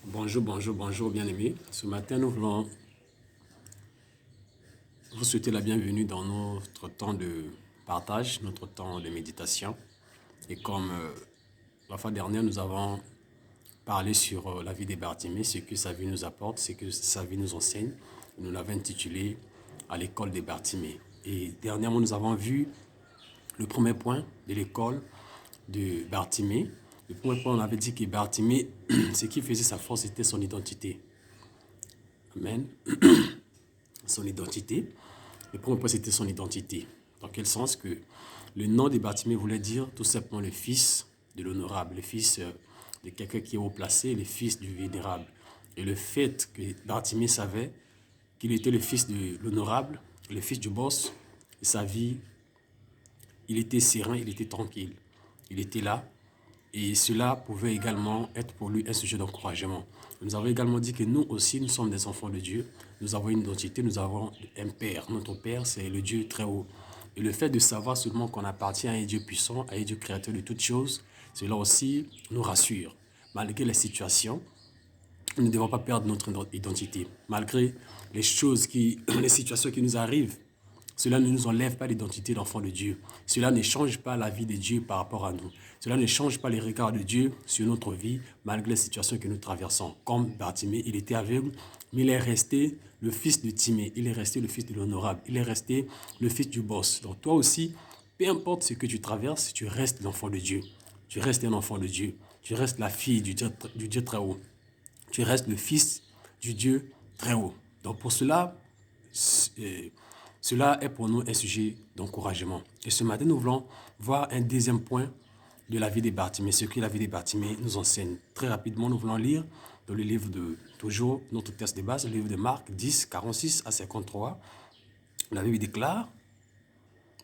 Bonjour, bien-aimés. Ce matin, nous voulons vous souhaiter la bienvenue dans notre temps de partage, notre temps de méditation. Et comme la fois dernière, nous avons parlé sur la vie des Bartimée, ce que sa vie nous apporte, ce que sa vie nous enseigne. Nous l'avons intitulé à l'école des Bartimée. Et dernièrement, nous avons vu le premier point de l'école de Bartimée. Le premier point, on avait dit que Bartimée, ce qui faisait sa force, c'était son identité. Amen. Son identité. Le premier point, c'était son identité. Dans quel sens que le nom de Bartimée voulait dire tout simplement le fils de l'honorable, le fils de quelqu'un qui est haut placé, le fils du vénérable. Et le fait que Bartimée savait qu'il était le fils de l'honorable, le fils du boss, et sa vie, il était serein, il était tranquille. Il était là. Et cela pouvait également être pour lui un sujet d'encouragement. Nous avons également dit que nous aussi, nous sommes des enfants de Dieu. Nous avons une identité, nous avons un Père. Notre Père, c'est le Dieu très haut. Et le fait de savoir seulement qu'on appartient à un Dieu puissant, à un Dieu créateur de toutes choses, cela aussi nous rassure. Malgré les situations, nous ne devons pas perdre notre identité. Malgré les choses les situations qui nous arrivent, cela ne nous enlève pas l'identité d'enfant de Dieu. Cela ne change pas la vie de Dieu par rapport à nous. Cela ne change pas les regards de Dieu sur notre vie, malgré les situations que nous traversons. Comme Bartimée, il était aveugle, mais il est resté le fils de Timée. Il est resté le fils de l'honorable. Il est resté le fils du boss. Donc toi aussi, peu importe ce que tu traverses, tu restes l'enfant de Dieu. Tu restes un enfant de Dieu. Tu restes la fille du Dieu très haut. Tu restes le fils du Dieu très haut. Donc pour cela, cela est pour nous un sujet d'encouragement. Et ce matin, nous voulons voir un deuxième point de la vie des Bartimée, ce que la vie des Bartimée nous enseigne. Très rapidement, nous voulons lire dans le livre de, toujours, notre texte de base, le livre de Marc 10, 46 à 53. La Bible déclare,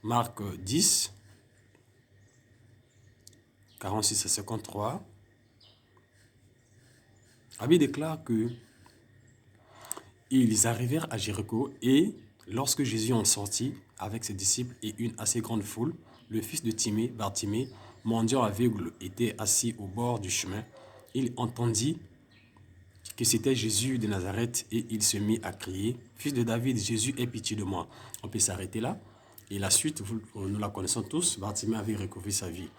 Marc 10, 46 à 53. La Bible déclare que ils arrivèrent à Jéricho et lorsque Jésus en sortit avec ses disciples et une assez grande foule, le fils de Timée, Bartimée, mendiant aveugle, était assis au bord du chemin. Il entendit que c'était Jésus de Nazareth et il se mit à crier, « Fils de David, Jésus, aie pitié de moi. » On peut s'arrêter là. Et la suite, nous la connaissons tous, Bartimée avait recouvré sa vue.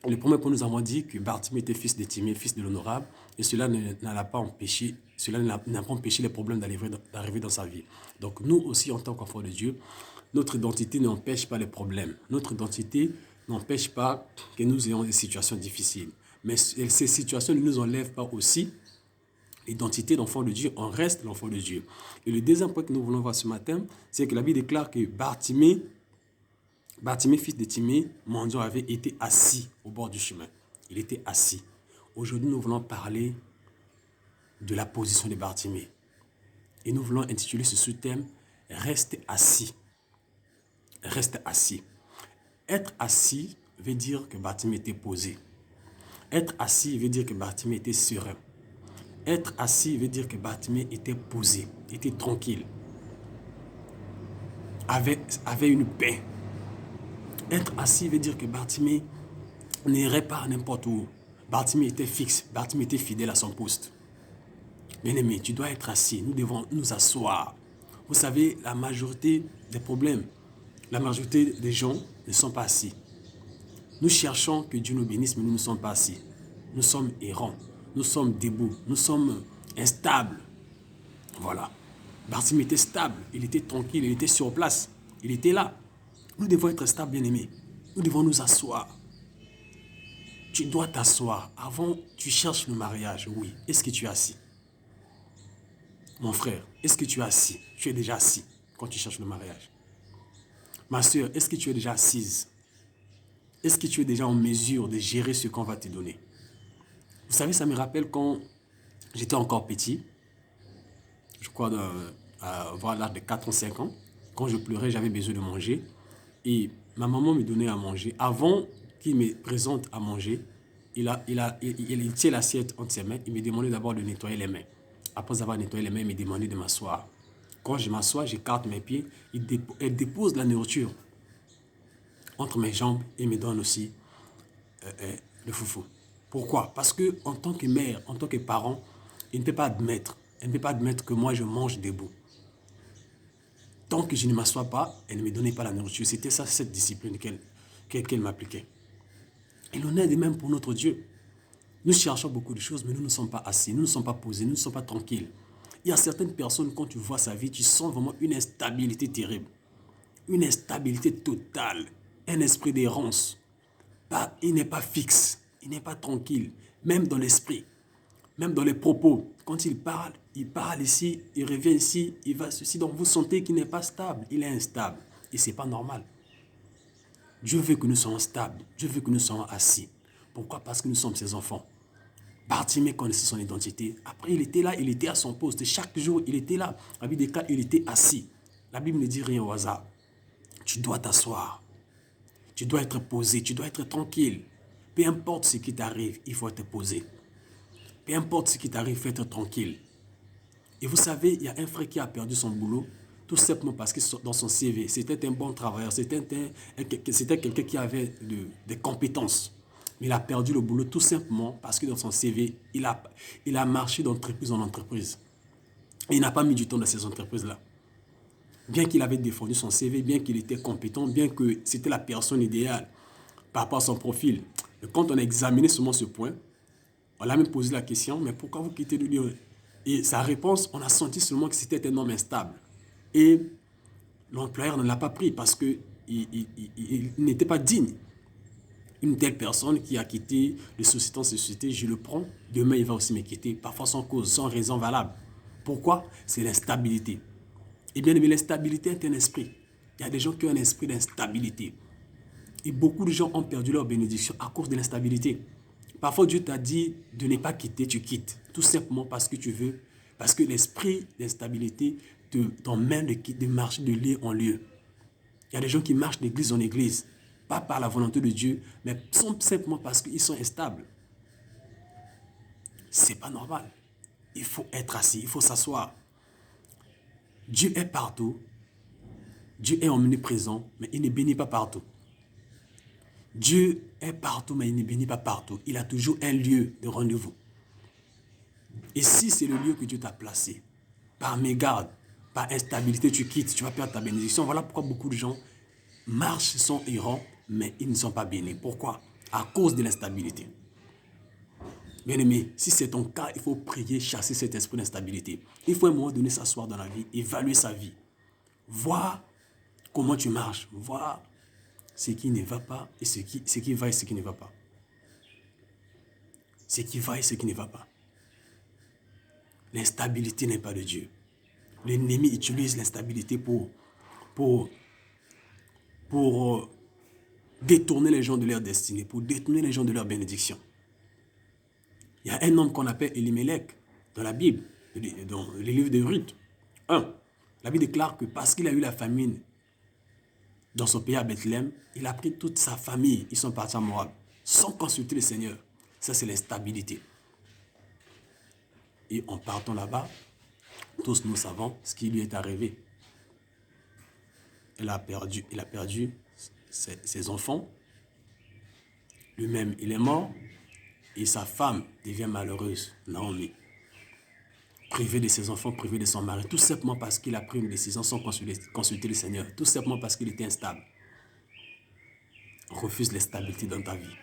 Le premier point, nous avons dit que Bartimée était fils de Timée, fils de l'honorable, et cela n'a pas empêché les problèmes d'arriver dans sa vie. Donc nous aussi, en tant qu'enfants de Dieu, notre identité n'empêche pas les problèmes. Notre identité n'empêche pas que nous ayons des situations difficiles. Mais ces situations ne nous enlèvent pas aussi l'identité d'enfant de Dieu. On reste l'enfant de Dieu. Et le deuxième point que nous voulons voir ce matin, c'est que la Bible déclare que Bartimée, fils de Timée, mendiant, avait été assis au bord du chemin. Il était assis. Aujourd'hui, nous voulons parler de la position de Bartimée. Et nous voulons intituler ce sous-thème « Reste assis ». Reste assis. Être assis veut dire que Bartimée était posé. Être assis veut dire que Bartimée était serein. Être assis veut dire que Bartimée était posé, était tranquille, avait une paix. Être assis veut dire que Bartimée n'irait pas n'importe où. Bartimée était fixe, Bartimée était fidèle à son poste. Bien-aimé, tu dois être assis, nous devons nous asseoir. Vous savez, la majorité des problèmes, la majorité des gens ne sont pas assis. Nous cherchons que Dieu nous bénisse, mais nous ne sommes pas assis. Nous sommes errants, nous sommes debout, nous sommes instables. Voilà. Bartimée était stable, il était tranquille, il était sur place, il était là. Nous devons être stables, bien-aimés. Nous devons nous asseoir. Tu dois t'asseoir. Avant, tu cherches le mariage, oui. Est-ce que tu es assis? Mon frère, est-ce que tu es assis? Tu es déjà assis quand tu cherches le mariage. Ma soeur, est-ce que tu es déjà assise? Est-ce que tu es déjà en mesure de gérer ce qu'on va te donner? Vous savez, ça me rappelle quand j'étais encore petit, je crois avoir l'âge de 4 ou 5 ans, quand je pleurais, j'avais besoin de manger. Et ma maman me donnait à manger. Avant qu'il me présente à manger, il tient l'assiette entre ses mains. Il me demandait d'abord de nettoyer les mains. Après avoir nettoyé les mains, il me demandait de m'asseoir. Quand je m'assois, j'écarte mes pieds. Elle dépose la nourriture entre mes jambes et me donne aussi le foufou. Pourquoi? Parce que en tant que mère, en tant que parent, elle ne peut pas admettre. Elle ne peut pas admettre que moi je mange debout. Tant que je ne m'assois pas, elle ne me donnait pas la nourriture. C'était ça, cette discipline qu'elle m'appliquait. Et l'on est de même pour notre Dieu. Nous cherchons beaucoup de choses, mais nous ne sommes pas assis, nous ne sommes pas posés, nous ne sommes pas tranquilles. Il y a certaines personnes, quand tu vois sa vie, tu sens vraiment une instabilité terrible. Une instabilité totale. Un esprit d'errance. Il n'est pas fixe, il n'est pas tranquille, même dans l'esprit, même dans les propos. Quand il parle ici, il revient ici, il va ceci. Donc vous sentez qu'il n'est pas stable, il est instable. Et ce n'est pas normal. Dieu veut que nous soyons stables, Dieu veut que nous soyons assis. Pourquoi? Parce que nous sommes ses enfants. Bartimée connaissait son identité. Après, il était là, il était à son poste. Chaque jour, il était là. La Bible des cas, il était assis. La Bible ne dit rien au hasard. Tu dois t'asseoir. Tu dois être posé, tu dois être tranquille. Peu importe ce qui t'arrive, il faut être posé. Peu importe ce qui t'arrive, il faut être tranquille. Et vous savez, il y a un frère qui a perdu son boulot, tout simplement parce que dans son CV, c'était un bon travailleur, c'était quelqu'un qui avait des compétences. Mais il a perdu le boulot tout simplement parce que dans son CV, il a marché d'entreprise en entreprise. Et il n'a pas mis du temps dans ces entreprises-là. Bien qu'il avait défendu son CV, bien qu'il était compétent, bien que c'était la personne idéale par rapport à son profil. Et quand on a examiné seulement ce point, on l'a même posé la question, mais pourquoi vous quittez le lieu? Et sa réponse, on a senti seulement que c'était un homme instable. Et l'employeur ne l'a pas pris parce qu'il n'était pas digne. Une telle personne qui a quitté de société en société, je le prends, demain il va aussi me quitter, parfois sans cause, sans raison valable. Pourquoi? C'est l'instabilité. Et bien aimé, l'instabilité est un esprit. Il y a des gens qui ont un esprit d'instabilité. Et beaucoup de gens ont perdu leur bénédiction à cause de l'instabilité. Parfois, Dieu t'a dit de ne pas quitter, tu quittes. Tout simplement parce que tu veux. Parce que l'esprit d'instabilité t'emmène de marcher de lieu en lieu. Il y a des gens qui marchent d'église en église. Pas par la volonté de Dieu, mais simplement parce qu'ils sont instables. C'est pas normal. Il faut être assis, il faut s'asseoir. Dieu est partout. Dieu est omniprésent, mais il ne bénit pas partout. Dieu est partout, mais il ne bénit pas partout. Il a toujours un lieu de rendez-vous. Et si c'est le lieu que Dieu t'a placé, par mégarde, par instabilité, tu quittes, tu vas perdre ta bénédiction. Voilà pourquoi beaucoup de gens marchent, sont errants, mais ils ne sont pas bénis. Pourquoi? À cause de l'instabilité. Bien-aimé, si c'est ton cas, il faut prier, chasser cet esprit d'instabilité. Il faut à un moment donné s'asseoir dans la vie, évaluer sa vie. Voir comment tu marches, voir ce qui ne va pas et ce qui va et ce qui ne va pas. Ce qui va et ce qui ne va pas. L'instabilité n'est pas de Dieu. L'ennemi utilise l'instabilité pour détourner les gens de leur destinée, pour détourner les gens de leur bénédiction. Il y a un homme qu'on appelle Elimelech dans la Bible, dans le livre de Ruth 1. La Bible déclare que parce qu'il a eu la famine dans son pays à Bethléem, il a pris toute sa famille, ils sont partis à Moab, sans consulter le Seigneur. Ça, c'est l'instabilité. Et en partant là-bas, tous nous savons ce qui lui est arrivé. Il a perdu ses enfants. Lui-même, il est mort. Et sa femme devient malheureuse, Naomi. Privée de ses enfants, privée de son mari. Tout simplement parce qu'il a pris une décision sans consulter le Seigneur. Tout simplement parce qu'il était instable. Refuse l'instabilité dans ta vie.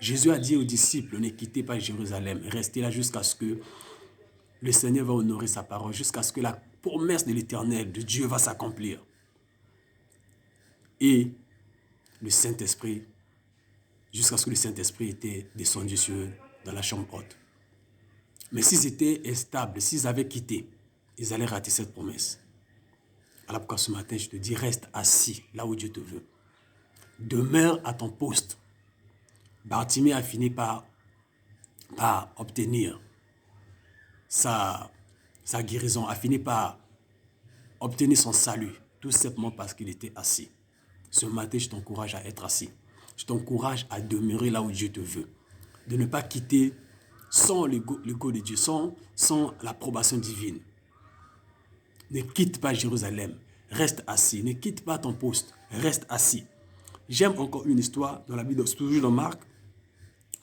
Jésus a dit aux disciples, ne quittez pas Jérusalem. Restez là jusqu'à ce que le Seigneur va honorer sa parole. Jusqu'à ce que la promesse de l'Éternel, de Dieu, va s'accomplir. Et le Saint-Esprit, jusqu'à ce que le Saint-Esprit était descendu dans la chambre haute. Mais s'ils étaient instables, s'ils avaient quitté, ils allaient rater cette promesse. Alors pourquoi ce matin, je te dis, reste assis là où Dieu te veut. Demeure à ton poste. Bartimée a fini par obtenir sa guérison, a fini par obtenir son salut, tout simplement parce qu'il était assis. Ce matin, je t'encourage à être assis. Je t'encourage à demeurer là où Dieu te veut. De ne pas quitter sans le go de Dieu, sans l'approbation divine. Ne quitte pas Jérusalem, reste assis. Ne quitte pas ton poste, reste assis. J'aime encore une histoire dans la Bible, toujours dans Marc,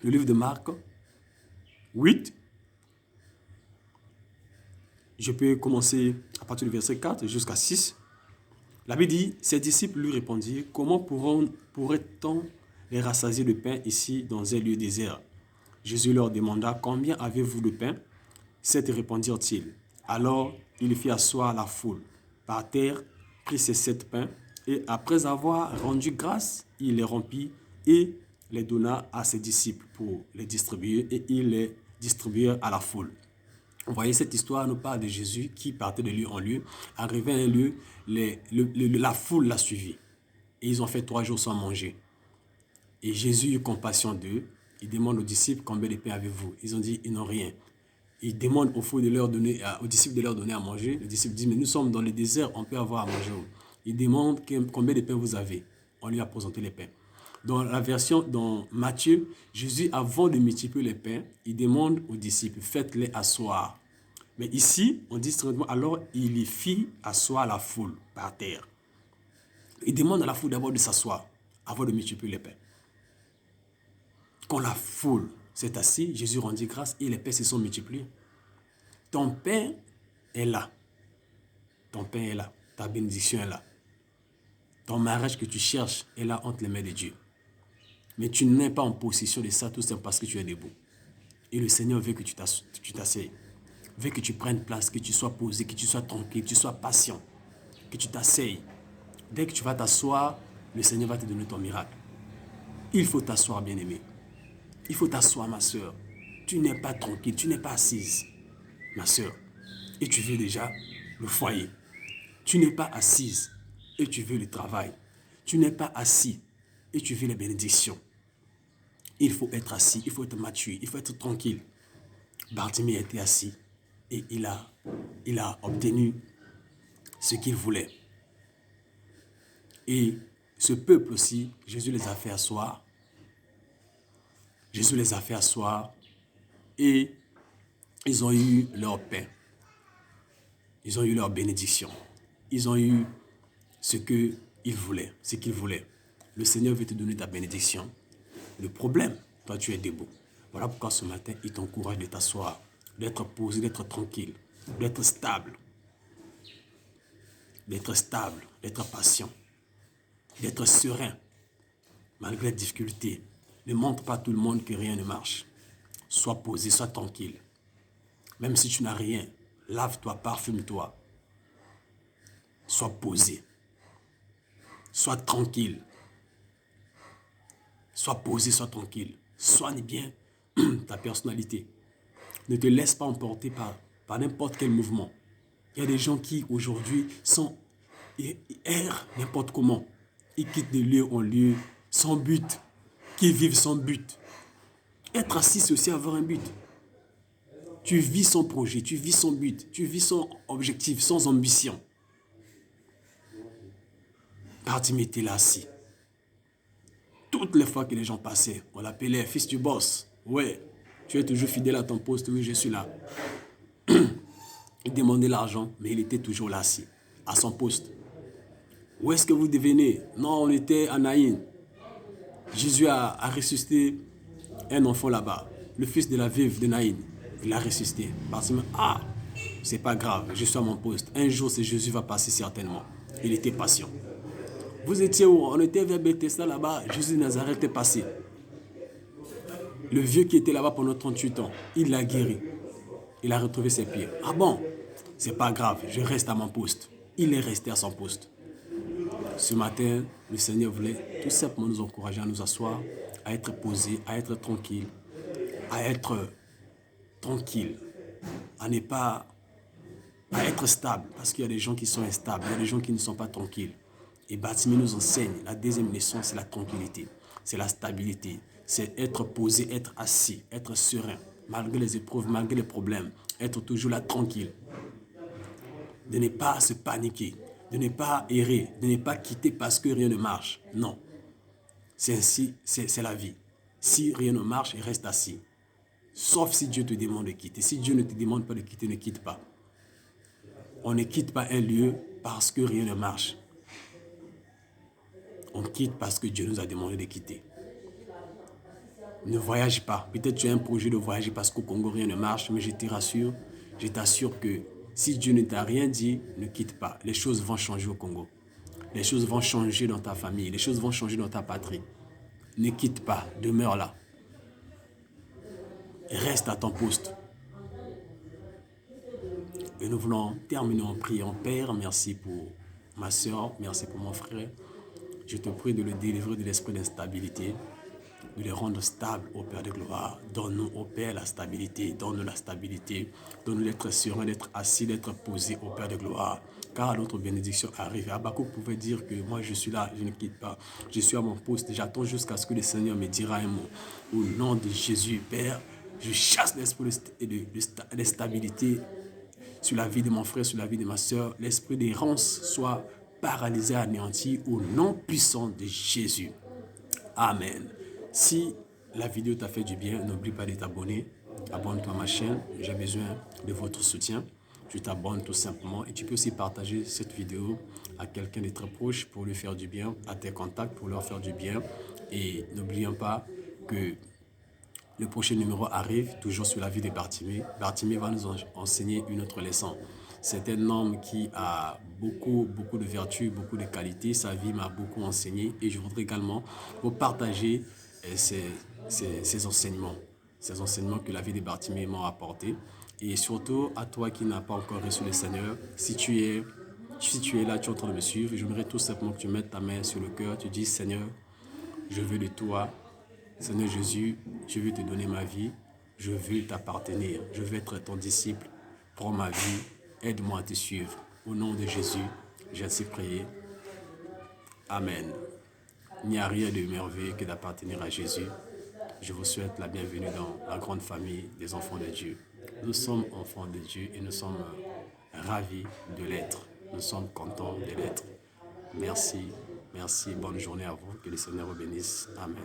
le livre de Marc, 8. Je peux commencer à partir du verset 4 jusqu'à 6. La Bible dit, ses disciples lui répondirent, comment pourrait-on les rassasier de pain ici dans un lieu désert? Jésus leur demanda, combien avez-vous de pain? 7 répondirent-ils. Alors il fit asseoir la foule par terre, prit ses 7 pains, et après avoir rendu grâce, il les rompit et les donna à ses disciples pour les distribuer, et ils les distribuèrent à la foule. Vous voyez, cette histoire nous parle de Jésus qui partait de lieu en lieu. Arrivé à un lieu, la foule l'a suivi. Et ils ont fait 3 jours sans manger. Et Jésus eut compassion d'eux. Il demande aux disciples, combien de pain avez-vous? Ils ont dit, ils n'ont rien. Il demande aux disciples de leur donner à manger. Les disciples disent, mais nous sommes dans le désert, on peut avoir à manger. Il demande combien de pain vous avez. On lui a présenté les pains. Dans la version, dans Matthieu, Jésus, avant de multiplier les pains, il demande aux disciples, faites-les asseoir. Mais ici, on dit strictement, alors il y fit asseoir la foule par terre. Il demande à la foule d'abord de s'asseoir, avant de multiplier les pains. Quand la foule s'est assise, Jésus rendit grâce et les pains se sont multipliés. Ton pain est là. Ton pain est là. Ta bénédiction est là. Ton mariage que tu cherches est là entre les mains de Dieu. Mais tu n'es pas en possession de ça tout simplement parce que tu es debout. Et le Seigneur veut que tu t'asseyes. Veut que tu prennes place, que tu sois posé, que tu sois tranquille, que tu sois patient, que tu t'asseyes. Dès que tu vas t'asseoir, le Seigneur va te donner ton miracle. Il faut t'asseoir, bien-aimé. Il faut t'asseoir, ma soeur. Tu n'es pas tranquille, tu n'es pas assise, ma soeur. Et tu veux déjà le foyer. Tu n'es pas assise et tu veux le travail. Tu n'es pas assis et tu veux les bénédictions. Il faut être assis, il faut être mature, il faut être tranquille. Bartimée était assis et il a obtenu ce qu'il voulait. Et ce peuple aussi, Jésus les a fait asseoir. Jésus les a fait asseoir et ils ont eu leur pain. Ils ont eu leur bénédiction. Ils ont eu ce qu'ils voulaient, Le Seigneur veut te donner ta bénédiction. Le problème, toi tu es debout. Voilà pourquoi ce matin, il t'encourage de t'asseoir, d'être posé, d'être tranquille, d'être stable, d'être patient, d'être serein, malgré les difficultés. Ne montre pas à tout le monde que rien ne marche. Sois posé, sois tranquille. Même si tu n'as rien, lave-toi, parfume-toi. Sois posé. Sois tranquille. Sois posé, sois tranquille. Soigne bien ta personnalité. Ne te laisse pas emporter par n'importe quel mouvement. Il y a des gens qui aujourd'hui errent n'importe comment. Ils quittent de lieu en lieu sans but, qui vivent sans but. Être assis, c'est aussi avoir un but. Tu vis sans projet, tu vis sans but, tu vis sans objectif, sans ambition. Bartimée était là assis. Toutes les fois que les gens passaient, on l'appelait fils du boss. Ouais, tu es toujours fidèle à ton poste, oui, je suis là. Il demandait l'argent, mais il était toujours là assis, à son poste. Où est-ce que vous devenez? Non, on était à Naïn. Jésus a ressuscité un enfant là-bas, le fils de la veuve de Naïn. Il a ressuscité. Bartimée, c'est pas grave, je suis à mon poste. Un jour, ce Jésus va passer certainement. Il était patient. Vous étiez où? On était vers Bethesda là-bas. Jésus de Nazareth est passé. Le vieux qui était là-bas pendant 38 ans, il l'a guéri. Il a retrouvé ses pieds. Ah bon? C'est pas grave, je reste à mon poste. Il est resté à son poste. Ce matin, le Seigneur voulait tout simplement nous encourager à nous asseoir, à être posé, à être tranquille, à être stable, parce qu'il y a des gens qui sont instables, il y a des gens qui ne sont pas tranquilles. Et Bartimée nous enseigne, la deuxième leçon, c'est la tranquillité, c'est la stabilité, c'est être posé, être assis, être serein, malgré les épreuves, malgré les problèmes, être toujours là tranquille. De ne pas se paniquer, de ne pas errer, de ne pas quitter parce que rien ne marche. Non, c'est ainsi, c'est la vie. Si rien ne marche, reste assis. Sauf si Dieu te demande de quitter. Si Dieu ne te demande pas de quitter, ne quitte pas. On ne quitte pas un lieu parce que rien ne marche. On quitte parce que Dieu nous a demandé de quitter. ne voyage pas. Peut-être tu as un projet de voyager parce qu'au Congo, rien ne marche, mais je te rassure, je t'assure que si Dieu ne t'a rien dit, ne quitte pas. Les choses vont changer au Congo. Les choses vont changer dans ta famille. Les choses vont changer dans ta patrie. Ne quitte pas. Demeure là. Reste à ton poste. Et nous voulons terminer en priant. Père, merci pour ma soeur, merci pour mon frère. Je te prie de le délivrer de l'esprit d'instabilité, de le rendre stable au Père de gloire. Donne-nous au Père la stabilité, donne-nous la stabilité, donne-nous d'être serein, d'être assis, d'être posé au Père de gloire. Car notre bénédiction arrive. Habakkuk pouvait dire que moi je suis là, je ne quitte pas. Je suis à mon poste, j'attends jusqu'à ce que le Seigneur me dira un mot. Au nom de Jésus, Père, je chasse l'esprit d'instabilité sur la vie de mon frère, sur la vie de ma soeur. L'esprit d'errance soit paralysé, anéanti au nom puissant de Jésus. Amen. Si la vidéo t'a fait du bien, n'oublie pas de t'abonner. Abonne-toi à ma chaîne. J'ai besoin de votre soutien. Tu t'abonnes tout simplement et tu peux aussi partager cette vidéo à quelqu'un de très proche pour lui faire du bien, à tes contacts pour leur faire du bien. Et n'oublions pas que le prochain numéro arrive, toujours sur la vie de Bartimée. Bartimée va nous enseigner une autre leçon. C'est un homme qui a beaucoup de vertus, beaucoup de qualités. Sa vie m'a beaucoup enseigné et je voudrais également vous partager ces enseignements. Ces enseignements que la vie de Bartimée m'a apporté. Et surtout, à toi qui n'as pas encore reçu le Seigneur, si tu es là, tu es en train de me suivre, j'aimerais tout simplement que tu mettes ta main sur le cœur, tu dis Seigneur, je veux de toi. Seigneur Jésus, je veux te donner ma vie, je veux t'appartenir, je veux être ton disciple. Prends ma vie, aide-moi à te suivre. Au nom de Jésus, j'ai ainsi prié. Amen. Il n'y a rien de merveilleux que d'appartenir à Jésus. Je vous souhaite la bienvenue dans la grande famille des enfants de Dieu. Nous sommes enfants de Dieu et nous sommes ravis de l'être. Nous sommes contents de l'être. Merci, merci, bonne journée à vous. Que le Seigneur vous bénisse. Amen.